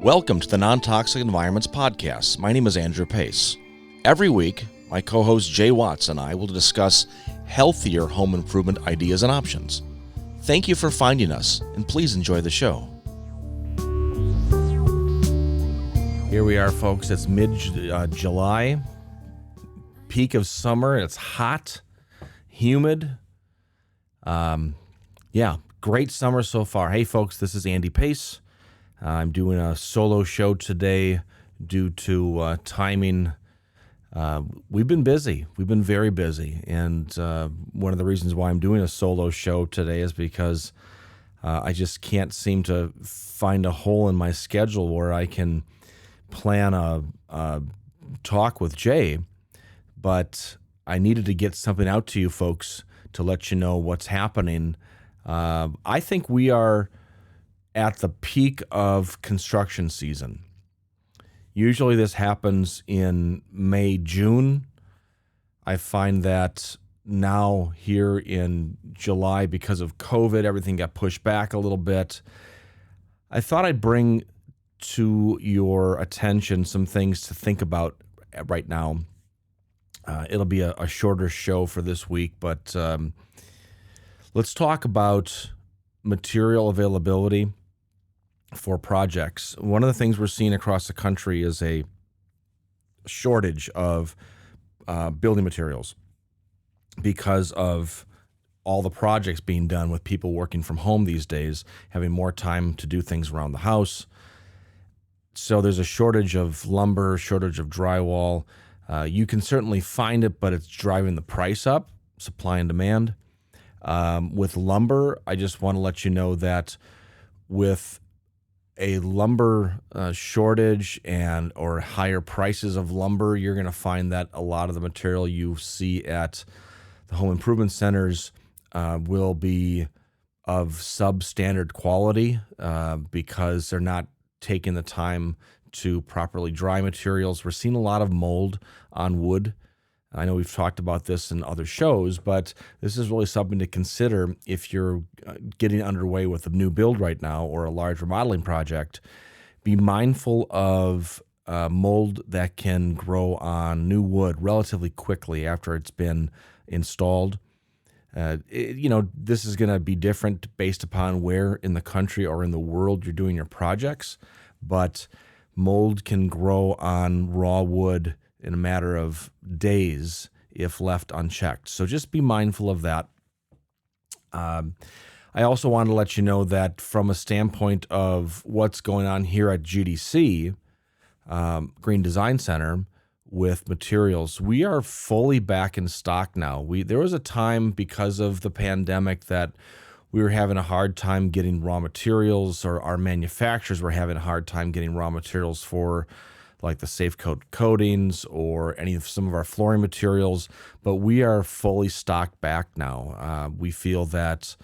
Welcome to the Non-Toxic Environments Podcast. My name is Andrew Pace. Every week, my co-host Jay Watts and I will discuss healthier home improvement ideas and options. Thank you for finding us, and please enjoy the show. Here we are, folks. It's mid-July, peak of summer. It's hot, humid. Great summer so far. Hey, folks, this is Andy Pace. I'm doing a solo show today due to timing. We've been busy. We've been very busy. And one of the reasons why I'm doing a solo show today is because I just can't seem to find a hole in my schedule where I can plan a talk with Jay. But I needed to get something out to you folks to let you know what's happening. I think we are at the peak of construction season. Usually this happens in May, June. I find that now here in July, because of COVID, everything got pushed back a little bit. I thought I'd bring to your attention some things to think about right now. It'll be a shorter show for this week, but let's talk about material availability for projects. One of the things we're seeing across the country is a shortage of building materials because of all the projects being done with people working from home these days, having more time to do things around the house. So there's a shortage of lumber, shortage of drywall. You can certainly find it, but it's driving the price up, supply and demand. With lumber, I just want to let you know that with a lumber shortage or higher prices of lumber, you're going to find that a lot of the material you see at the home improvement centers will be of substandard quality because they're not taking the time to properly dry materials. We're seeing a lot of mold on wood. I know we've talked about this in other shows, but this is really something to consider if you're getting underway with a new build right now or a large remodeling project. Be mindful of mold that can grow on new wood relatively quickly after it's been installed. This is going to be different based upon where in the country or in the world you're doing your projects, but mold can grow on raw wood in a matter of days if left unchecked. So just be mindful of that. I also want to let you know that from a standpoint of what's going on here at GDC, Green Design Center, with materials, we are fully back in stock now. There was a time because of the pandemic that we were having a hard time getting raw materials, or our manufacturers were having a hard time getting raw materials for like the safe coat coatings or some of our flooring materials, but we are fully stocked back now. We feel that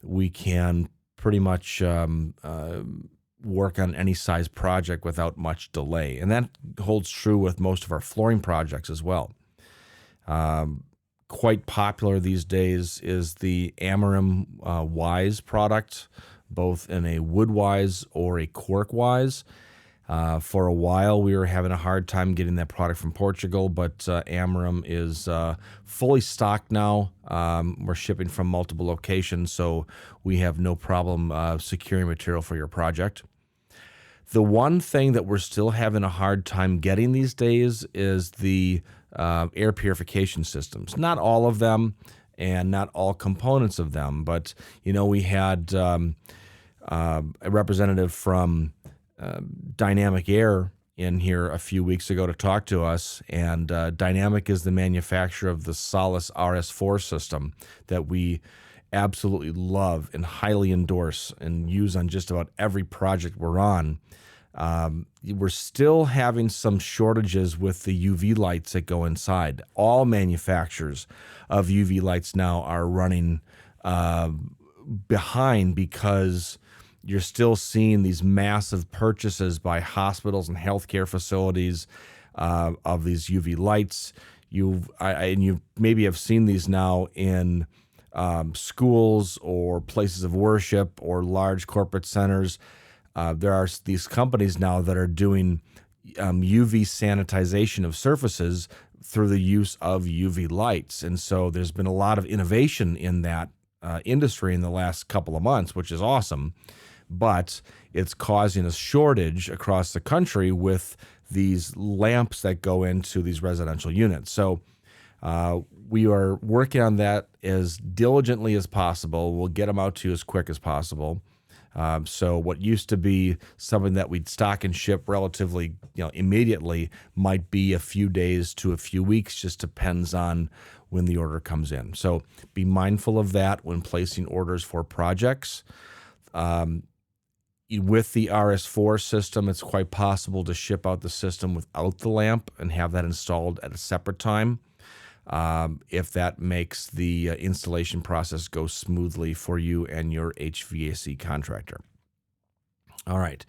we can pretty much work on any size project without much delay, and that holds true with most of our flooring projects as well. Quite popular these days is the Amarim Wise product, both in a wood wise or a cork wise. For a while, we were having a hard time getting that product from Portugal, but Amarim is fully stocked now. We're shipping from multiple locations, so we have no problem securing material for your project. The one thing that we're still having a hard time getting these days is the air purification systems. Not all of them and not all components of them, but we had a representative from Dynamic Air in here a few weeks ago to talk to us, and Dynamic is the manufacturer of the Solace RS4 system that we absolutely love and highly endorse and use on just about every project we're on. We're still having some shortages with the UV lights that go inside. All manufacturers of UV lights now are running behind because you're still seeing these massive purchases by hospitals and healthcare facilities of these UV lights. You maybe have seen these now in schools or places of worship or large corporate centers. there are these companies now that are doing UV sanitization of surfaces through the use of UV lights. And so there's been a lot of innovation in that industry in the last couple of months, which is awesome. But it's causing a shortage across the country with these lamps that go into these residential units. So we are working on that as diligently as possible. We'll get them out to you as quick as possible. So what used to be something that we'd stock and ship relatively, immediately might be a few days to a few weeks, just depends on when the order comes in. So be mindful of that when placing orders for projects. With the RS4 system, it's quite possible to ship out the system without the lamp and have that installed at a separate time. If that makes the installation process go smoothly for you and your HVAC contractor. All right.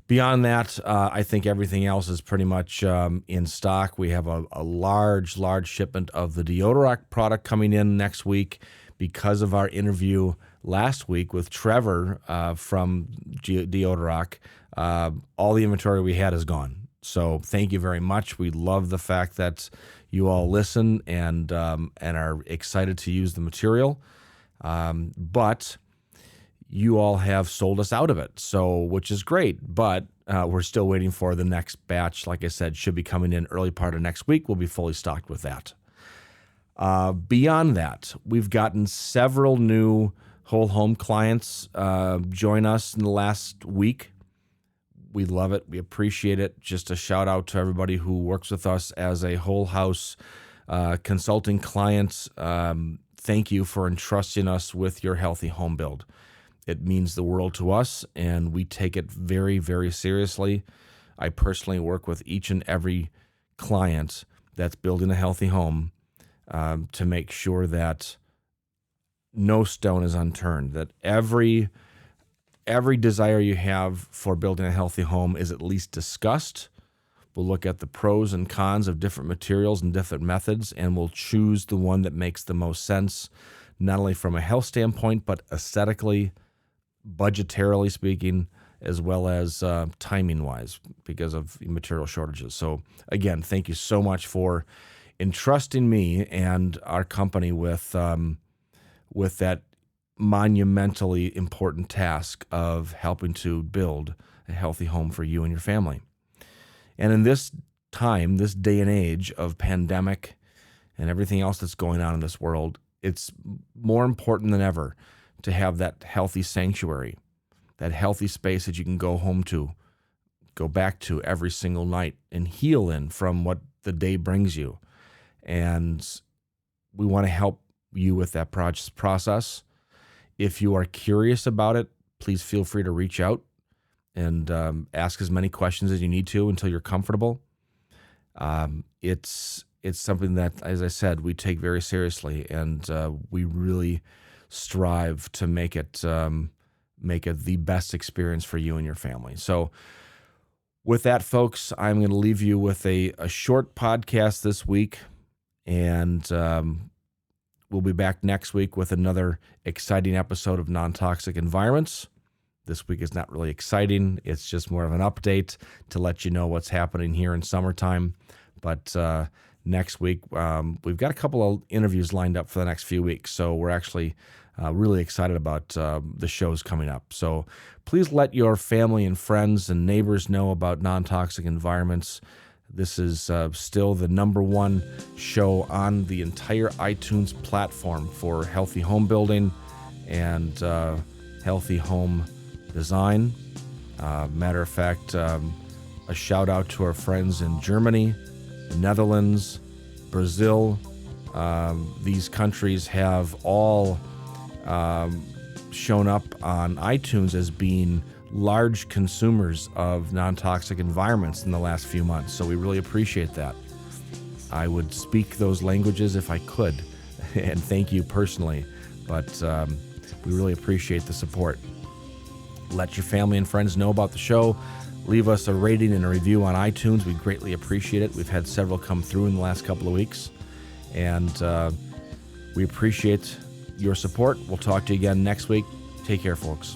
Beyond that, I think everything else is pretty much in stock. We have a large shipment of the Deodorock product coming in next week because of our interview last week with Trevor from Deodorock. All the inventory we had is gone. So thank you very much. We love the fact that you all listen and are excited to use the material. But you all have sold us out of it, so which is great. But we're still waiting for the next batch. Like I said, should be coming in early part of next week. We'll be fully stocked with that. Beyond that, we've gotten several new whole home clients join us in the last week. We love it. We appreciate it. Just a shout out to everybody who works with us as a whole house consulting client. Thank you for entrusting us with your healthy home build. It means the world to us, and we take it very, very seriously. I personally work with each and every client that's building a healthy home to make sure that no stone is unturned, that every desire you have for building a healthy home is at least discussed. We'll look at the pros and cons of different materials and different methods, and we'll choose the one that makes the most sense, not only from a health standpoint, but aesthetically, budgetarily speaking, as well as timing-wise because of material shortages. So again, thank you so much for entrusting me and our company with that monumentally important task of helping to build a healthy home for you and your family. And in this time, this day and age of pandemic and everything else that's going on in this world, it's more important than ever to have that healthy sanctuary, that healthy space that you can go home to, go back to every single night and heal in from what the day brings you. And we want to help you with that process. If you are curious about it, please feel free to reach out and ask as many questions as you need to until you're comfortable. It's something that, as I said, we take very seriously, and we really strive to make it the best experience for you and your family. So with that, folks, I'm going to leave you with a short podcast this week, and we'll be back next week with another exciting episode of Non-Toxic Environments. This week is not really exciting. It's just more of an update to let you know what's happening here in summertime. But next week, we've got a couple of interviews lined up for the next few weeks. So we're actually really excited about the shows coming up. So please let your family and friends and neighbors know about Non-Toxic Environments. This is still the #1 show on the entire iTunes platform for healthy home building and healthy home design. Matter of fact, a shout out to our friends in Germany, the Netherlands, Brazil. These countries have all shown up on iTunes as being large consumers of non-toxic environments in the last few months. So we really appreciate that. I would speak those languages if I could, and thank you personally, but we really appreciate the support. Let your family and friends know about the show. Leave us a rating and a review on iTunes. We greatly appreciate it. We've had several come through in the last couple of weeks, and we appreciate your support. We'll talk to you again next week. Take care, folks.